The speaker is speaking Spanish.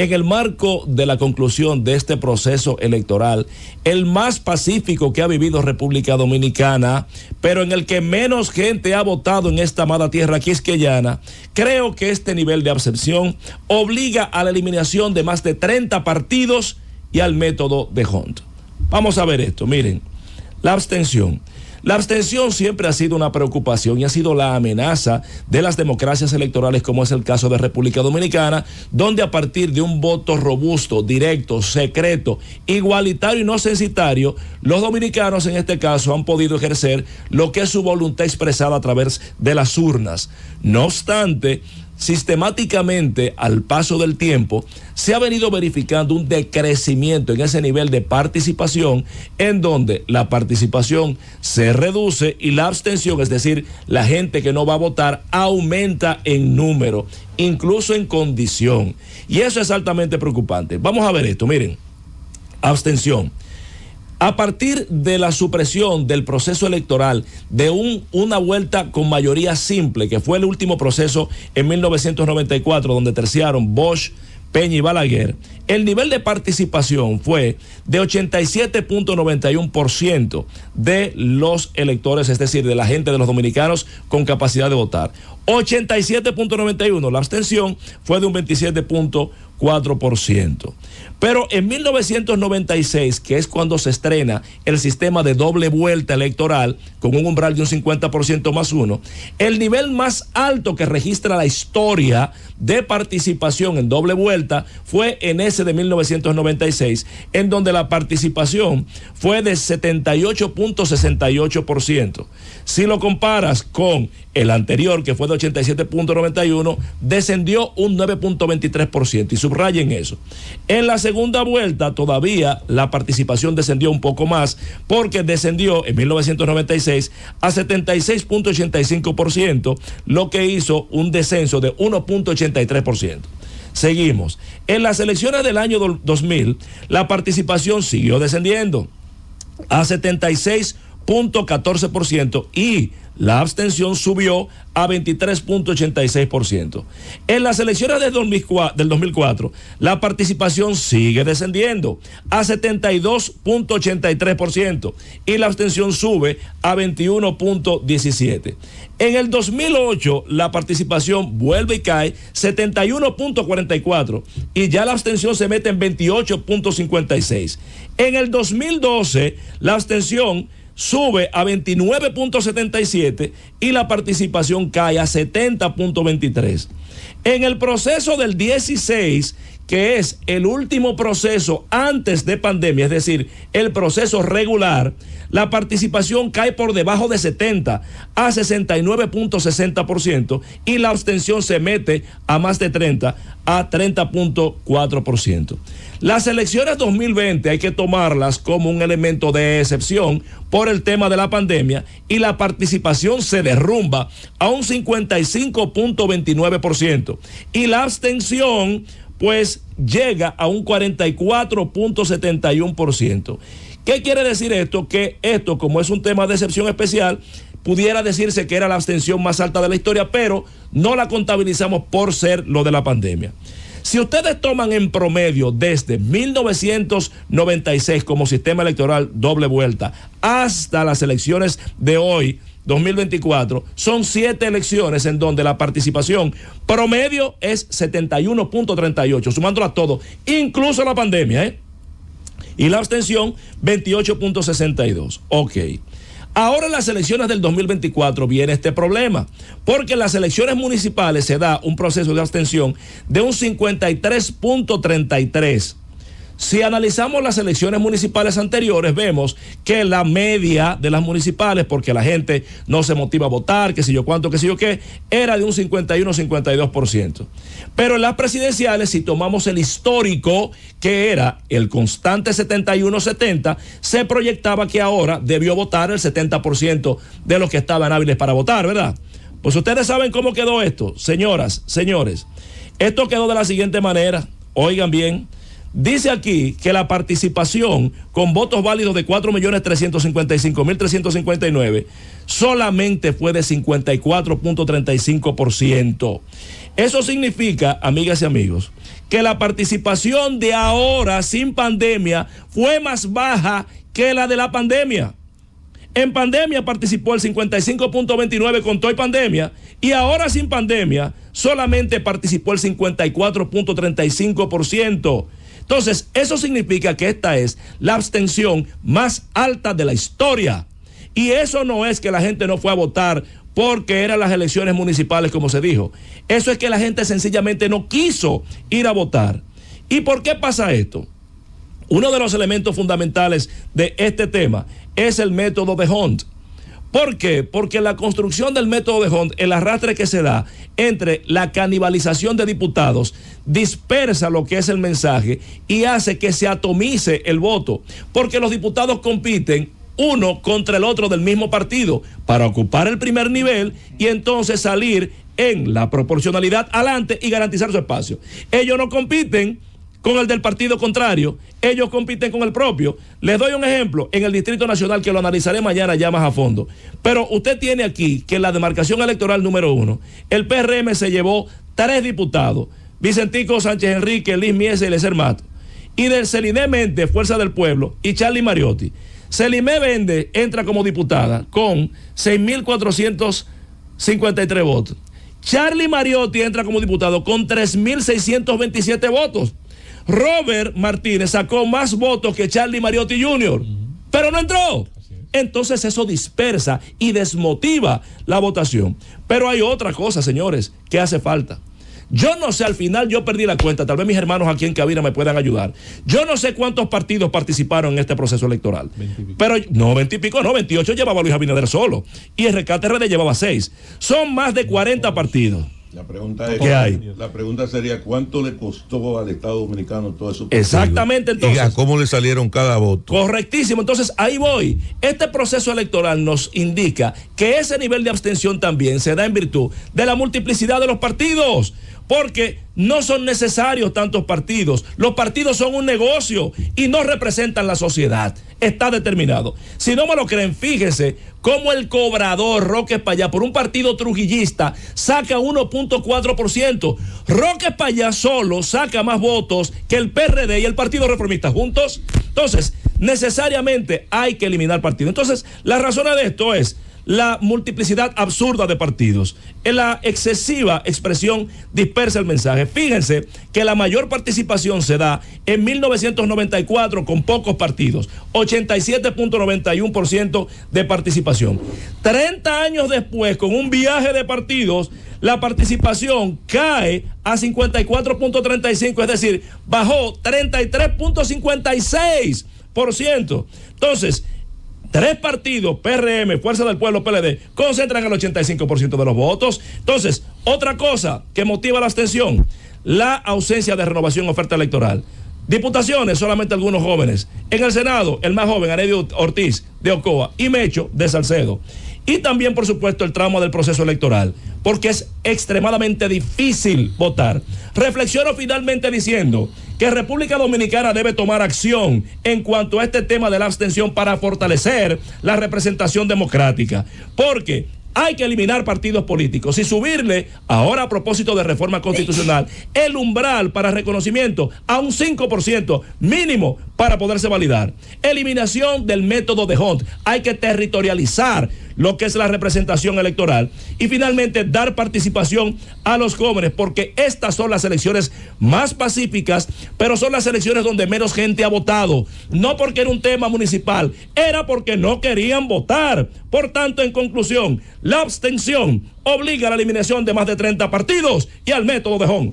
en el marco de la conclusión de este proceso electoral, el más pacífico que ha vivido República Dominicana, pero en el que menos gente ha votado en esta amada tierra quisqueyana, creo que este nivel de abstención obliga a la eliminación de más de 30 partidos y al método de Hunt. Vamos a ver esto, miren, la abstención. La abstención siempre ha sido una preocupación y ha sido la amenaza de las democracias electorales, como es el caso de República Dominicana, donde a partir de un voto robusto, directo, secreto, igualitario y no censitario, los dominicanos en este caso han podido ejercer lo que es su voluntad expresada a través de las urnas. No obstante, sistemáticamente al paso del tiempo se ha venido verificando un decrecimiento en ese nivel de participación, en donde la participación se reduce y la abstención, es decir, la gente que no va a votar, aumenta en número, incluso en condición, y eso es altamente preocupante. Vamos a ver esto, miren, abstención. A partir de la supresión del proceso electoral de una vuelta con mayoría simple, que fue el último proceso en 1994, donde terciaron Bosch, Peña y Balaguer, el nivel de participación fue de 87.91% de los electores, es decir, de la gente, de los dominicanos con capacidad de votar. 87.91%, la abstención fue de un 27.4%. Pero en 1996, que es cuando se estrena el sistema de doble vuelta electoral, con un umbral de un 50% más uno, el nivel más alto que registra la historia de participación en doble vuelta fue en ese de 1996, en donde la participación fue de 78.68%. Si lo comparas con el anterior, que fue de 87.91, descendió un 9.23%, y subrayen eso. En la segunda vuelta todavía la participación descendió un poco más, porque descendió en 1996 a 76.85%, lo que hizo un descenso de 1.83%. Seguimos. En las elecciones del año 2000, la participación siguió descendiendo a 76.14% y la abstención subió a 23.86%. En las elecciones del 2004, la participación sigue descendiendo a 72.83% y la abstención sube a 21.17%. En el 2008, la participación vuelve y cae 71.44% y ya la abstención se mete en 28.56%. En el 2012, la abstención sube a 29.77% y la participación cae a 70.23%. En el proceso del 16, que es el último proceso antes de pandemia, es decir, el proceso regular, la participación cae por debajo de 70 a 69.60% y la abstención se mete a más de 30 a 30.4%. Las elecciones 2020 hay que tomarlas como un elemento de excepción por el tema de la pandemia y la participación se derrumba a un 55.29% y la abstención pues llega a un 44.71%. ¿Qué quiere decir esto? Que esto, como es un tema de excepción especial, pudiera decirse que era la abstención más alta de la historia, pero no la contabilizamos por ser lo de la pandemia. Si ustedes toman en promedio desde 1996 como sistema electoral doble vuelta hasta las elecciones de hoy, 2024, son 7 elecciones en donde la participación promedio es 71.38, sumándola todo, incluso la pandemia, y la abstención 28.62. Ok. Ahora en las elecciones del 2024 viene este problema, porque en las elecciones municipales se da un proceso de abstención de un 53.33%. Si analizamos las elecciones municipales anteriores, vemos que la media de las municipales, porque la gente no se motiva a votar, qué sé yo cuánto, qué sé yo qué, era de un 51-52%. Pero en las presidenciales, si tomamos el histórico, que era el constante 71-70, se proyectaba que ahora debió votar el 70% de los que estaban hábiles para votar, ¿verdad? Pues ustedes saben cómo quedó esto, señoras, señores. Esto quedó de la siguiente manera, oigan bien. Dice aquí que la participación con votos válidos de 4.355.359 solamente fue de 54.35%. Eso significa, amigas y amigos, que la participación de ahora sin pandemia fue más baja que la de la pandemia. En pandemia participó el 55.29 con toda pandemia, y ahora sin pandemia solamente participó el 54.35%. Entonces, eso significa que esta es la abstención más alta de la historia. Y eso no es que la gente no fue a votar porque eran las elecciones municipales, como se dijo. Eso es que la gente sencillamente no quiso ir a votar. ¿Y por qué pasa esto? Uno de los elementos fundamentales de este tema es el método de Hunt. ¿Por qué? Porque la construcción del método de Hunt, el arrastre que se da entre la canibalización de diputados, dispersa lo que es el mensaje y hace que se atomice el voto, porque los diputados compiten uno contra el otro del mismo partido para ocupar el primer nivel y entonces salir en la proporcionalidad adelante y garantizar su espacio. Ellos no compiten con el del partido contrario, ellos compiten con el propio. Les doy un ejemplo en el Distrito Nacional que lo analizaré mañana ya más a fondo. Pero usted tiene aquí que en la demarcación electoral número 1, el PRM se llevó 3 diputados, Vicentico Sánchez Enrique, Liz Mies y Eliezer Mato. Y del Celine Mente, Fuerza del Pueblo, y Charlie Mariotti. Celine Vende entra como diputada con 6.453 votos. Charlie Mariotti entra como diputado con 3.627 votos. Robert Martínez sacó más votos que Charlie Mariotti Jr., pero no entró. Entonces eso dispersa y desmotiva la votación. Pero hay otra cosa, señores, que hace falta. Yo no sé, al final yo perdí la cuenta, tal vez mis hermanos aquí en cabina me puedan ayudar. Yo no sé cuántos partidos participaron en este proceso electoral. 20 y pico. Pero no, 20 y pico, no, 28 llevaba Luis Abinader solo. Y el Rescate RD llevaba 6. Son más de 40 partidos. La pregunta es, ¿qué hay? La pregunta sería, ¿cuánto le costó al Estado Dominicano todo eso? Exactamente, entonces. ¿Y a cómo le salieron cada voto? Correctísimo, entonces ahí voy. Este proceso electoral nos indica que ese nivel de abstención también se da en virtud de la multiplicidad de los partidos, porque no son necesarios tantos partidos. Los partidos son un negocio y no representan la sociedad. Está determinado. Si no me lo creen, fíjense cómo el cobrador Roque Payá por un partido trujillista saca 1.4%. Roque Payá solo saca más votos que el PRD y el Partido Reformista juntos. Entonces, necesariamente hay que eliminar partidos. Entonces, la razón de esto es la multiplicidad absurda de partidos. En la excesiva expresión dispersa el mensaje. Fíjense que la mayor participación se da en 1994 con pocos partidos, 87.91% de participación. 30 años después, con un viaje de partidos, la participación cae a 54.35, es decir, bajó 33.56%. Entonces, 3 partidos, PRM, Fuerza del Pueblo, PLD, concentran el 85% de los votos. Entonces, otra cosa que motiva la abstención, la ausencia de renovación oferta electoral. Diputaciones, solamente algunos jóvenes. En el Senado, el más joven, Anedio Ortiz, de Ocoa, y Mecho, de Salcedo. Y también, por supuesto, el trauma del proceso electoral, porque es extremadamente difícil votar. Reflexiono finalmente diciendo que República Dominicana debe tomar acción en cuanto a este tema de la abstención para fortalecer la representación democrática, porque hay que eliminar partidos políticos y subirle, ahora a propósito de reforma constitucional, el umbral para reconocimiento a un 5% mínimo para poderse validar. Eliminación del método de Hunt. Hay que territorializar lo que es la representación electoral y finalmente dar participación a los jóvenes, porque estas son las elecciones más pacíficas, pero son las elecciones donde menos gente ha votado, no porque era un tema municipal, era porque no querían votar. Por tanto, en conclusión, la abstención obliga a la eliminación de más de 30 partidos y al método de Hunt.